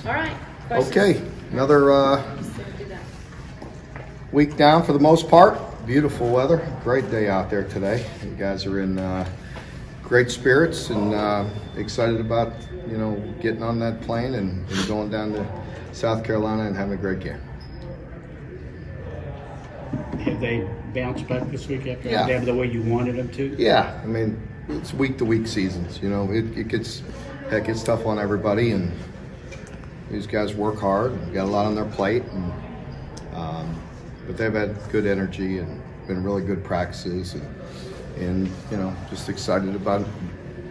All right. Questions? Okay, another week down for the most part. Beautiful weather, great day out there today. You guys are in great spirits and excited about getting on that plane and going down to South Carolina and having a great game. Have they bounced back this week after Yeah. the way you wanted them to? Yeah, I mean, it's week-to-week seasons. It gets tough on everybody, and these guys work hard and got a lot on their plate, and but they've had good energy and been really good practices, and just excited about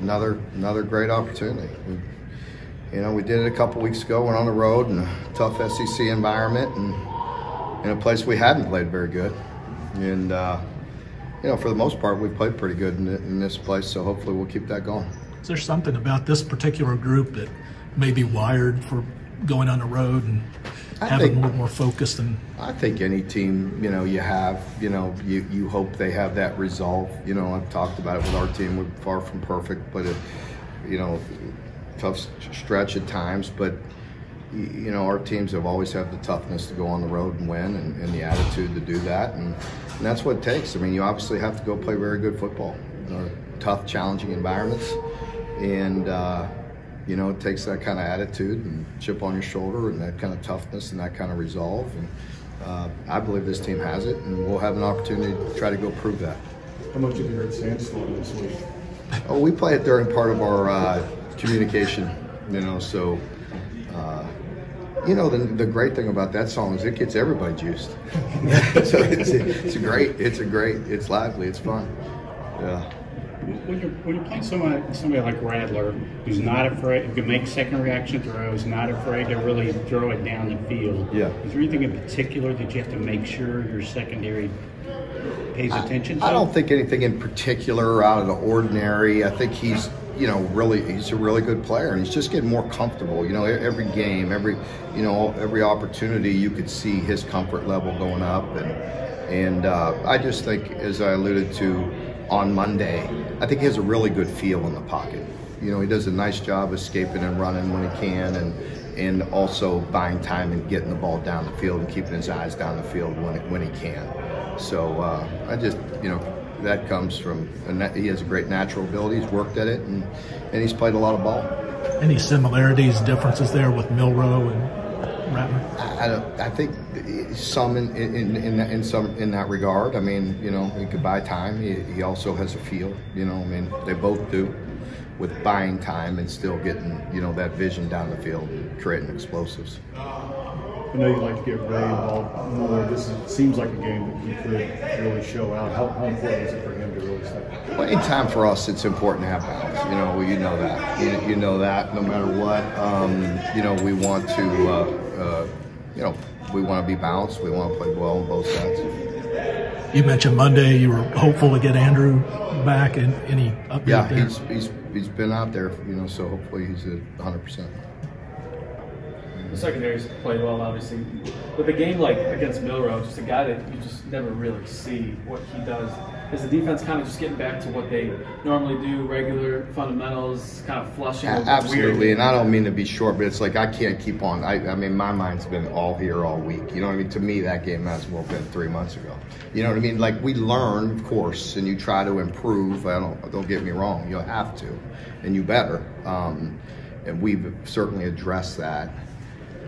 another great opportunity. We did it a couple weeks ago. Went on the road in a tough SEC environment and in a place we hadn't played very good, and for the most part we've played pretty good in this place. So hopefully we'll keep that going. Is there something about this particular group that may be wired for going on the road and having a little more focused? I think any team, you hope they have that resolve. I've talked about it with our team. We're far from perfect, but tough stretch at times. But our teams have always had the toughness to go on the road and win, and the attitude to do that, and that's what it takes. I mean, you obviously have to go play very good football, tough, challenging environments, and it takes that kind of attitude and chip on your shoulder and that kind of toughness and that kind of resolve. And I believe this team has it, and we'll have an opportunity to try to go prove that. How much have you heard Sandstorm this week? Oh, we play it during part of our communication, so the great thing about that song is it gets everybody juiced. So it's lively, it's fun. Yeah. When you're playing somebody like Radler, who's not afraid, who can make second reaction throws, not afraid to really throw it down the field. Yeah. Is there anything in particular that you have to make sure your secondary pays attention to? I don't think anything in particular out of the ordinary. I think he's he's a really good player, and he's just getting more comfortable. Every game, every opportunity, you could see his comfort level going up, and I just think, as I alluded to on Monday, I think he has a really good feel in the pocket. He does a nice job escaping and running when he can, and also buying time and getting the ball down the field and keeping his eyes down the field when he can. So I just, that comes from, he has a great natural ability. He's worked at it, and he's played a lot of ball. Any similarities, differences there with Milroe and Rattler? I think some in that regard. I mean, he could buy time. He also has a feel. They both do, with buying time and still getting that vision down the field, creating explosives. I know you'd like to get Ray involved more. This seems like a game that he could really show out. How important is it for him to really step up? Well, anytime for us, it's important to have balance. You know that. You know that no matter what. We want to, we want to be balanced. We want to play well on both sides. You mentioned Monday you were hopeful to get Andrew back, and any update there? Yeah, he's been out there, so hopefully he's at 100%. The secondary's played well, obviously. With a game like against Milroe, just a guy that you just never really see what he does, is the defense kind of just getting back to what they normally do, regular fundamentals, kind of flushing? Absolutely, and I don't mean to be short, but it's like I can't keep on. I mean, my mind's been all here all week. You know what I mean? To me, that game has well been 3 months ago. You know what I mean? Like, we learn, of course, and you try to improve. Don't get me wrong. You'll have to, and you better. And we've certainly addressed that.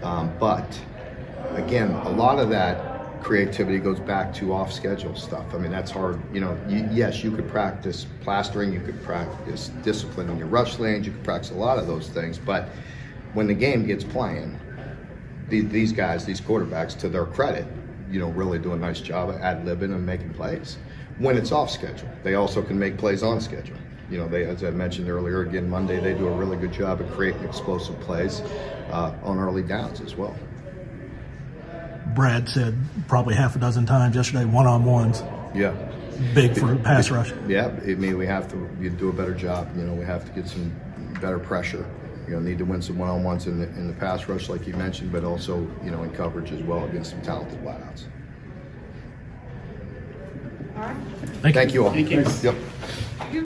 But again, a lot of that creativity goes back to off-schedule stuff. I mean, that's hard. Yes, you could practice plastering, you could practice discipline in your rush lanes, you could practice a lot of those things. But when the game gets playing, these guys, these quarterbacks, to their credit, really do a nice job of ad-libbing and making plays. When it's off schedule, they also can make plays on schedule. As I mentioned earlier, again, Monday, they do a really good job of creating explosive plays on early downs as well. Brad said probably half a dozen times yesterday, one-on-ones. Yeah. Big for pass rush. Yeah, I mean, we have to do a better job. We have to get some better pressure. Need to win some one-on-ones in the pass rush, like you mentioned, but also, in coverage as well against some talented wideouts. All right. Thank you all. Thank you. Yep.